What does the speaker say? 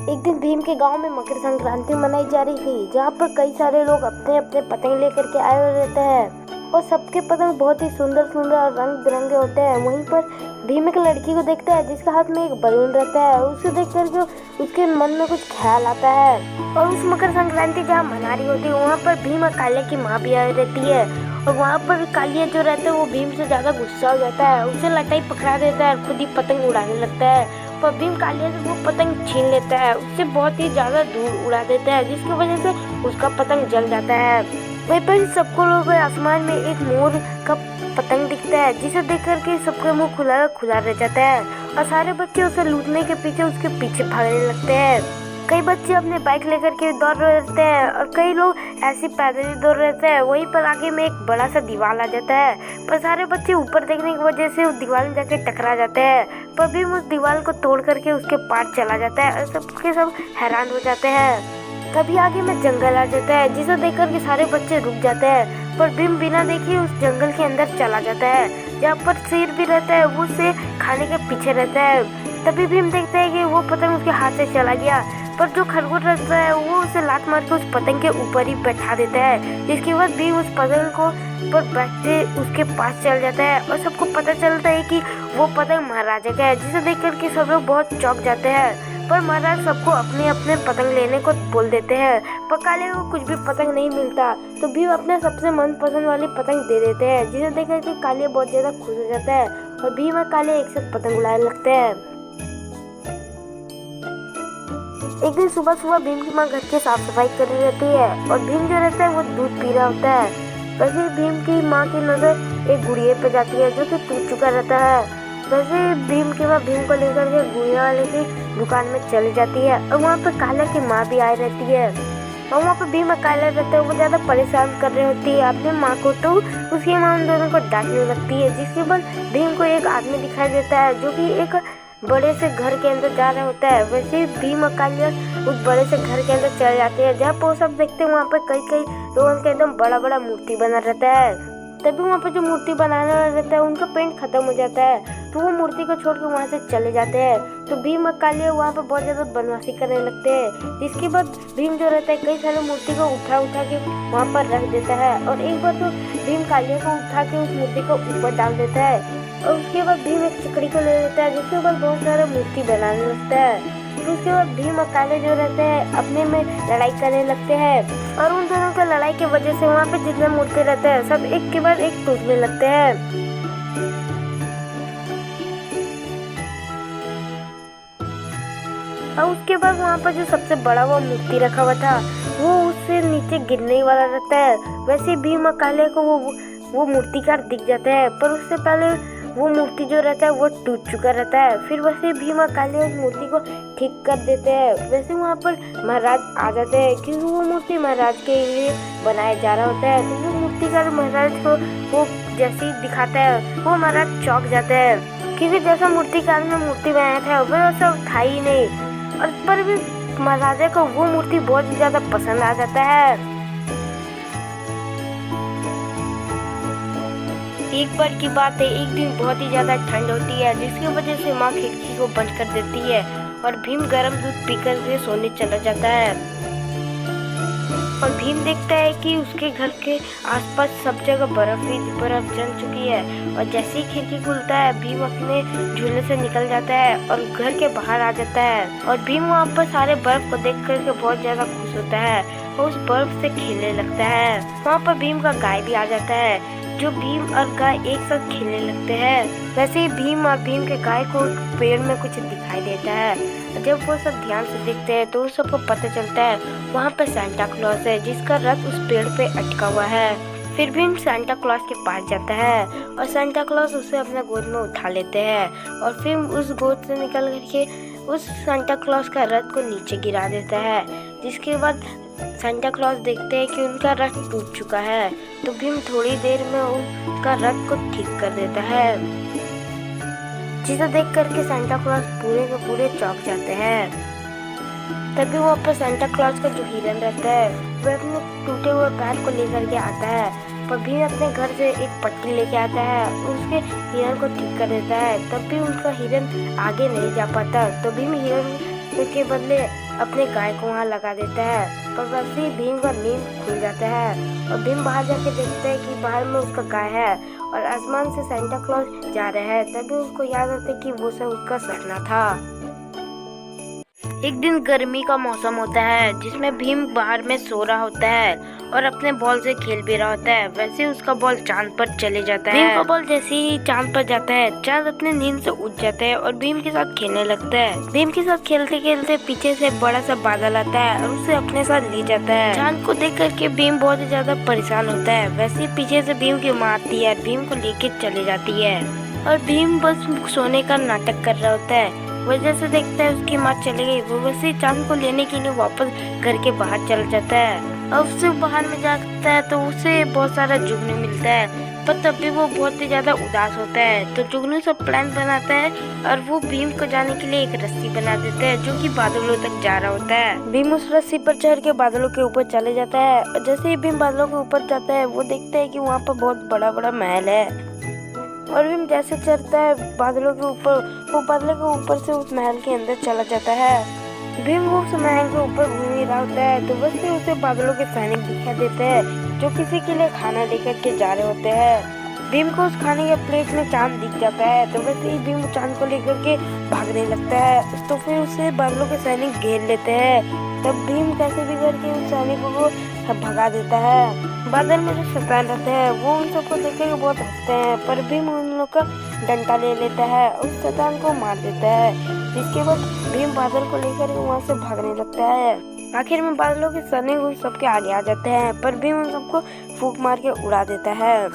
एक दिन भीम के गांव में मकर संक्रांति मनाई जा रही थी, जहां पर कई सारे लोग अपने अपने पतंग लेकर के आए हुए रहते हैं और सबके पतंग बहुत ही सुंदर सुंदर और रंग बिरंगे होते हैं। वहीं पर भीम एक लड़की को देखता है जिसके हाथ में एक बलून रहता है। उसे देख करके उसके मन में कुछ ख्याल आता है और उस मकर संक्रांति जहाँ मना रही होती है वहाँ पर भीम और कालिया की माँ भी आई रहती है। और वहाँ पर कालिया जो रहता है वो भीम से ज्यादा गुस्सा हो जाता है, उसे लटाई पकड़ा देता है और खुद ही पतंग उड़ाने लगता है। पर भीम कालिया से वो पतंग छीन लेता है, उससे बहुत ही ज्यादा दूर उड़ा देता है, जिसकी वजह से उसका पतंग जल जाता है। वहीं पर सबको लोग आसमान में एक मोर का पतंग दिखता है, जिसे देख करके सबका मुंह खुला खुला रह जाता है और सारे बच्चे उसे लूटने के पीछे उसके पीछे भागने लगते हैं। कई बच्चे अपने बाइक लेकर के दौड़ रहे रहते हैं और कई लोग ऐसे पैदल ही दौड़ रहते हैं। वहीं पर आगे में एक बड़ा सा दीवार आ जाता है, पर सारे बच्चे ऊपर देखने की वजह से उस दीवार में जाके टकरा जाते हैं। पर भीम उस दीवार को तोड़ करके उसके पार चला जाता है और सबके सब हैरान हो जाते हैं। तभी आगे में जंगल आ जाता है, जिसे देख करके सारे बच्चे रुक जाते हैं। पर भीम बिना देखे उस जंगल के अंदर चला जाता है, जहाँ पर शेर भी रहता है, वो उसे खाने के पीछे रहता है। तभी भीम देखता है कि वो पतंग उसके हाथ से चला गया, पर जो खरगोश रहता है वो उसे लात मार के उस पतंग के ऊपर ही बैठा देता है। जिसके बाद भीम उस पतंग को पर बैठते उसके पास चल जाता है और सबको पता चलता है कि वो पतंग महाराजा का है, जिसे देख करके सब लोग बहुत चौंक जाते हैं। पर महाराज सबको अपने अपने पतंग लेने को बोल देते हैं, पर काले को कुछ भी पतंग नहीं मिलता, तो भीम अपने सबसे मनपसंद वाली पतंग दे देते हैं, जिसे देख करके काले बहुत ज्यादा खुश हो जाता है और भीम और काले एक साथ पतंग उड़ाने लगते हैं। एक दिन सुबह सुबह भीम की माँ घर की साफ सफाई कर रही रहती है और भीम जो रहता है वो दूध पी रहा होता है। वैसे भीम की माँ की नजर एक गुड़िया पे जाती है जो कि टूट चुका रहता है। वैसे भीम की माँ भीम को लेकर के गुड़िया वाले की दुकान में चली जाती है और वहाँ पर काला की माँ भी आई रहती है। और वहाँ पर भीम और काला रहते हैं, वो ज्यादा परेशान कर रही होती है अपनी माँ को, तो उसकी माँ उन दोनों को डांटने लगती है। जिसके बाद भीम को एक आदमी दिखाई देता है जो कि एक बड़े से घर के अंदर जा रहा होता है। वैसे ही भीम और कालिया उस बड़े से घर के अंदर चले जाते हैं, जहाँ पर वो सब देखते हैं वहाँ पर कई कई लोगों के एकदम बड़ा बड़ा मूर्ति बना रहता है। तभी वहाँ पर जो मूर्ति बनाने वाला रहता है उनका पेंट खत्म हो जाता है, तो वो मूर्ति को छोड़ के वहाँ से चले जाते हैं। तो भीम और कालिया वहाँ पर बहुत ज्यादा बदमाशी करने लगते हैं। जिसके बाद भीम जो रहता है कई सारे मूर्ति को उठा उठा के वहाँ पर रख देता है और एक बार तो भीम कालिया को उठा के उस मूर्ति को ऊपर डाल देता है और उसके बाद भीम एक चकड़ी को ले लेता है, जिसके ऊपर बहुत सारा मूर्ति बनाने लगता है। फिर उसके बाद भीम और काले जो रहते हैं अपने में लड़ाई करने लगते हैं और उन दोनों की लड़ाई की वजह से वहाँ पे जितने मूर्ति रहते हैं सब एक के बाद एक टूटने लगते हैं। और उसके बाद वहाँ पर जो सबसे बड़ा वो मूर्ति रखा हुआ था वो उससे नीचे गिरने वाला रहता है। वैसे भीम और काले को वो मूर्तिकार दिख जाता है, पर उससे पहले वो मूर्ति जो रहता है वो टूट चुका रहता है। फिर वैसे भीम और काले उस मूर्ति को ठीक कर देते हैं। वैसे वहाँ पर महाराज आ जाते हैं क्योंकि वो मूर्ति महाराज के लिए बनाया जा रहा होता है। तो वो मूर्तिकार महाराज को वो जैसे ही दिखाता है वो महाराज चौंक जाते हैं, क्योंकि जैसा मूर्तिकार ने मूर्ति बनाया था वो वैसा था ही नहीं। और पर भी महाराजा को वो मूर्ति बहुत ही ज्यादा पसंद आ जाता है। एक बार की बात है, एक दिन बहुत ही ज्यादा ठंड होती है, जिसकी वजह से माँ खिड़की को बंद कर देती है और भीम गर्म दूध पीकर के सोने चला जाता है। और भीम देखता है कि उसके घर के आसपास सब जगह बर्फ ही बर्फ जम चुकी है। और जैसे ही खिड़की खुलता है भीम अपने झूले से निकल जाता है और घर के बाहर आ जाता है। और भीम वहाँ पर सारे बर्फ को देख करके बहुत ज्यादा खुश होता है और उस बर्फ से खेलने लगता है। वहाँ पर भीम का गाय भी आ जाता है, जो भीम और गाय एक साथ खेलने लगते हैं। वैसे ही भीम और भीम के गाय को पेड़ में कुछ दिखाई देता है। जब वो सब ध्यान से देखते हैं तो सबको पता चलता है वहाँ पे सांता क्लॉज है, जिसका रथ उस पेड़ पे अटका हुआ है। फिर भीम सांता क्लॉज के पास जाता है और सांता क्लॉज उसे अपने गोद में उठा लेते हैं और फिर उस गोद से निकल करके उस सांता क्लॉज का रथ को नीचे गिरा देता है। जिसके बाद सांता क्लॉज देखते हैं कि उनका रथ टूट चुका है, तो भीम थोड़ी देर में उनका रथ को ठीक कर देता है, जिसे देख करके सांता क्लॉज पूरे के पूरे चौंक जाते हैं। तभी वो अपने सांता क्लॉज का जो हिरन रहता है वह अपने टूटे हुए पैर को लेकर के आता है, पर भीम अपने घर से एक पट्टी लेके आता है और उसके हिरन को ठीक कर देता है। तब भी उनका हिरन आगे नहीं जा पाता, तो भीम हिरन के बदले अपने गाय को वहाँ लगा देता है। पर वैसे ही भीम का नींद खुल जाता है और भीम बाहर जाके देखता है कि बाहर में उसका गाय है और आसमान से सांता क्लॉज जा रहा है। तभी उसको याद आता है कि वो सब उसका सपना था। एक दिन गर्मी का मौसम होता है जिसमें भीम बाहर में सो रहा होता है और अपने बॉल से खेल भी रहा होता है। वैसे उसका बॉल चांद पर चले जाता है। भीम का बॉल जैसे ही चांद पर जाता है, चांद अपने नींद से उठ जाता है और भीम के साथ खेलने लगता है। भीम के साथ खेलते खेलते पीछे से बड़ा सा बादल आता है और उसे अपने साथ ले जाता है। चांद को देख करके भीम बहुत ही ज्यादा परेशान होता है। वैसे ही पीछे से भीम की माँ आती है, भीम को लेके चले जाती है और भीम बस सोने का नाटक कर रहा होता है। वो जैसे देखता है उसकी माँ चली गई, वो वैसे चांद को लेने के लिए वापस घर के बाहर चला जाता है। अब उसे बाहर में जाता है तो उसे बहुत सारा जुगनू मिलता है, पर तब भी वो बहुत ही ज्यादा उदास होता है। तो जुगनू सब प्लान बनाता है और वो भीम को जाने के लिए एक रस्सी बना देता है जो कि बादलों तक जा रहा होता है। भीम उस रस्सी पर चढ़ के बादलों के ऊपर चले जाता है और जैसे ही भीम बादलों के ऊपर जाता है वो देखता है कि वहाँ पर बहुत बड़ा बड़ा महल है। और भीम जैसे चढ़ता है बादलों के ऊपर, वो बादलों के ऊपर से उस महल के अंदर चला जाता है। भीम वो उस महल के ऊपर घूम ही रहा होता है तो वैसे उसे बादलों के सैनिक दिखाई देते हैं जो किसी के लिए खाना लेकर के जा रहे होते हैं। भीम को उस खाने के प्लेट में चांद दिख जाता है तो वैसे ही भीम चांद को लेकर के भागने लगता है। तो फिर उसे बादलों के सैनिक घेर लेते हैं। तब भीम कैसे भी करके उन सैनिकों को भगा देता है। बादल में जो शैतान रहते हैं वो उन सबको देख के बहुत हंसते हैं, पर भीम उन लोग का डंडा ले लेता है और उस शैतान को मार देता है। जिसके बाद भीम बादल को लेकर वहाँ से भागने लगता है। आखिर में बादलों के सैनिक उन सबके आगे आ जाते हैं, पर भीम उन सबको फूंक मार के उड़ा देता है।